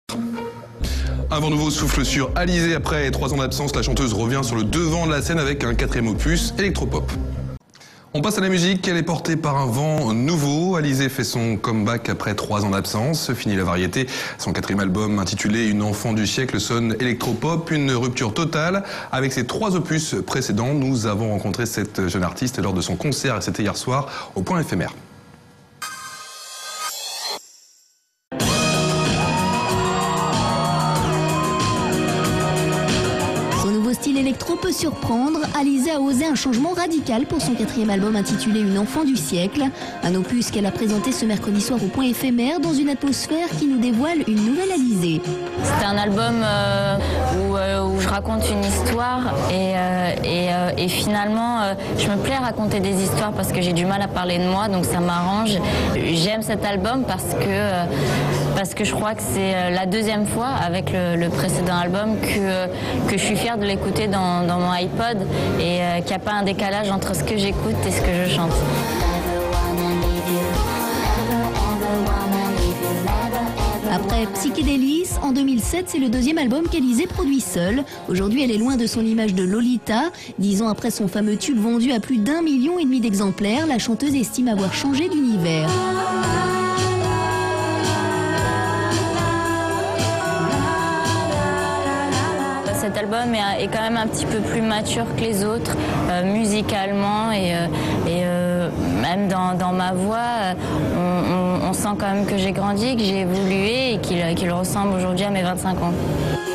Un vent nouveau souffle sur Alizée. Après 3 ans d'absence, la chanteuse revient sur le devant de la scène avec un 4e opus, électropop. On passe à la musique, elle est portée par un vent nouveau. Alizée fait son comeback après 3 ans d'absence. Fini la variété. Son 4e album intitulé Une enfant du siècle sonne électropop, une rupture totale. Avec ses 3 opus précédents, nous avons rencontré cette jeune artiste lors de son concert et c'était hier soir au Point Éphémère. Son style électro peut surprendre. Alizée a osé un changement radical pour son 4e album intitulé Une enfant du siècle. Un opus qu'elle a présenté ce mercredi soir au Point Éphémère dans une atmosphère qui nous dévoile une nouvelle Alizée. C'est un album où je raconte une histoire et finalement je me plais à raconter des histoires parce que j'ai du mal à parler de moi, donc ça m'arrange. J'aime cet album parce que je crois que c'est la 2e fois avec le précédent album que je suis fière de l'écouter dans mon iPod et qu'il n'y a pas un décalage entre ce que j'écoute et ce que je chante. Après Psychédélis, en 2007, c'est le 2e album qu'Alizée produit seule. Aujourd'hui, elle est loin de son image de Lolita. 10 ans après son fameux tube vendu à plus d'1,5 million d'exemplaires, la chanteuse estime avoir changé d'univers. Cet album est quand même un petit peu plus mature que les autres, musicalement et même dans ma voix, on sent quand même que j'ai grandi, que j'ai évolué et qu'il ressemble aujourd'hui à mes 25 ans.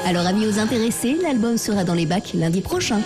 Alors amis aux intéressés, l'album sera dans les bacs lundi prochain.